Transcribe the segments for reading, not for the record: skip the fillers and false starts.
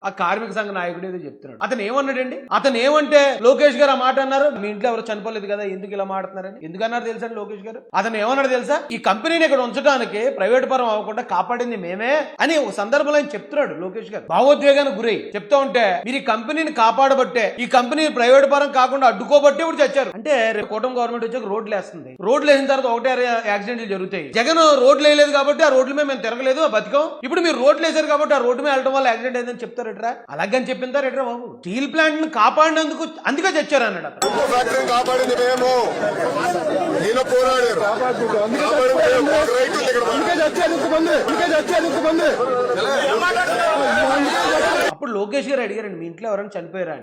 ఆ కార్మిక సంఘ నాయకుడు ఏదో చెప్తున్నాడు. అతను ఏమన్నాడండి, అతను ఏమంటే లోకేష్ గారు ఆ మాట అన్నారు, మీ ఇంట్లో ఎవరు చనిపోలేదు కదా ఎందుకు ఇలా మాట్లాడుతున్నారని. ఎందుకన్నారు తెలుసా లోకేష్ గారు? అతను ఏమన్నాడు తెలుసా, ఈ కంపెనీని ఇక్కడ ఉంచడానికి ప్రైవేట్ పరం అవ్వకుండా కాపాడింది మేమే అని ఒక సందర్భంలో ఆయన చెప్తున్నాడు లోకేష్ గారు. భావోద్వేగానికి గురై చెప్తా ఉంటే, మీరు ఈ కంపెనీని కాపాడబట్టే, ఈ కంపెనీ ప్రైవేట్ పరం కాకుండా అడ్డుకోబట్టే ఇప్పుడు చచ్చారు అంటే. రేపు కూటమి గవర్నమెంట్ వచ్చాక రోడ్లు వేస్తుంది, రోడ్లు వేసిన తర్వాత ఒకటే యాక్సిడెంట్లు జరుగుతాయి. జగన్ రోడ్లు వేయలేదు కాబట్టి ఆ రోడ్ల మీద మేము తిరగలేదు బతికం, ఇప్పుడు మీరు రోడ్లు వేసారు కాబట్టి ఆ రోడ్డు మీద వెళ్ళడం వల్ల యాక్సిడెంట్ అయిందని చెప్తారట్రా. అలాగని చెప్పిందారట్రా బాబు. స్టీల్ ప్లాంట్ ని కాపాడినందుకు అందుకే చచ్చారు అన్నాడు. కాపాడింది మేము, అప్పుడు లోకేష్ గారు అడిగారండి, మీ ఇంట్లో ఎవరైనా చనిపోయారా అని.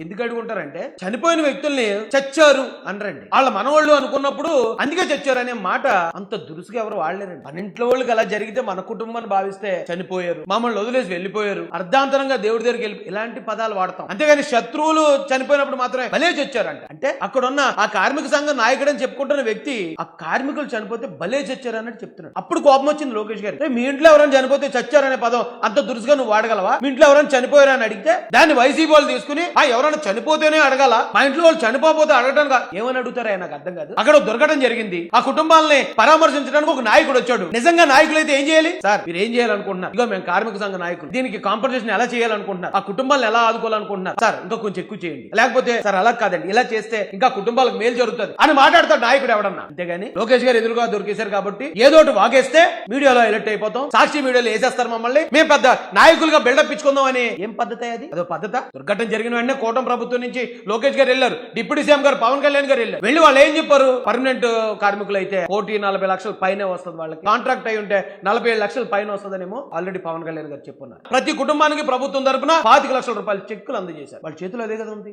ఎందుకు అడుగుంటారంటే, చనిపోయిన వ్యక్తుల్ని చచ్చారు అనరండి, వాళ్ళ మనవాళ్ళు అనుకున్నప్పుడు అందుకే చచ్చారు అనే మాట అంత దురుసుగా ఎవరు వాడలేరండి. మన ఇంట్లో వాళ్ళకి అలా జరిగితే మన కుటుంబాన్ని భావిస్తే చనిపోయారు, మమ్మల్ని వదిలేసి వెళ్ళిపోయారు, అర్ధాంతరంగా దేవుడి దగ్గరికి వెళ్ళి ఇలాంటి పదాలు వాడతాం. అంతేగాని శత్రువులు చనిపోయినప్పుడు మాత్రమే భలే చచ్చారంట అంటే, అక్కడున్న ఆ కార్మిక సంఘం నాయకుడని చెప్పుకుంటున్న వ్యక్తి ఆ కార్మికులు చనిపోతే భలే చచ్చారు అన్నట్టు చెప్తున్నాడు. అప్పుడు కోపం వచ్చింది లోకేష్ గారు. మీ ఇంట్లో ఎవరైనా చనిపోతే చచ్చారనే పదం అంత దురుసుగా నువ్వు వాడగలవా? మీ ఇంట్లో ఎవరైనా చనిపోయారా అని అడిగితే దాన్ని వైసీపీ వాళ్ళు తీసుకుని ఎవరైనా చనిపోతేనే అడగాల, మా ఇంట్లో వాళ్ళు చనిపోతే అడగడానికి ఏమని అడుగుతారా నాకు అర్థం కాదు. అక్కడ దుర్ఘటన జరిగింది, ఆ కుటుంబాలని పరామర్శించడానికి ఒక నాయకుడు వచ్చాడు. నిజంగా నాయకులు అయితే ఏం చేయాలి సార్, మీరు ఏం చేయాలనుకుంటున్నారు? ఇగో మేము కార్మిక సంఘ నాయకులు, దీనికి కాంపన్సేషన్ ఎలా చేయాలనుకుంటున్నారు, ఆ కుటుంబాలను ఎలా ఆదుకోవాలనుకుంటున్నారు సార్, ఇంకా కొంచెం ఎక్కువ చేయండి, లేకపోతే సార్ అలా కాదండి ఇలా చేస్తే ఇంకా కుటుంబాలకు మేలు జరుగుతుంది అని మాట్లాడతాడు నాయకుడు ఎవడన్నా. అంతేగాని లోకేష్ గారు ఎదురుగా దొరికేశారు కాబట్టి ఏదోటి వాగేస్తే మీడియాలో ఎలక్ట్ అయిపోతాం, సాక్షి మీడియాలో వేసేస్తారు మమ్మల్ని, మేము పెద్ద నాయకులుగా బిల్డప్ ఇచ్చుకుందాం అని. ఏం పద్ధతి అది? అదో పద్ధత? దుర్ఘటన జరిగిన వెంటనే కూటమి ప్రభుత్వం నుంచి లోకేష్ గారు వెళ్ళారు, డిప్యూటీ సీఎం గారు పవన్ కళ్యాణ్ గారు వెళ్ళారు. వెళ్ళి వాళ్ళు ఏం చెప్పారు, పర్మనెంట్ కార్మికులు అయితే 1,40,00,000 పైనే వస్తుంది, వాళ్ళకి కాంట్రాక్ట్ అయి ఉంటే 47,00,000 పైన వస్తుందనేమో ఆల్రెడీ పవన్ కళ్యాణ్ గారు చెప్పున్నారు. ప్రతి కుటుంబానికి ప్రభుత్వం తరపున 25 లక్షల రూపాయల చెక్కులు అందజేశారు. వాళ్ళ చేతిలో అదే కదా ఉంది.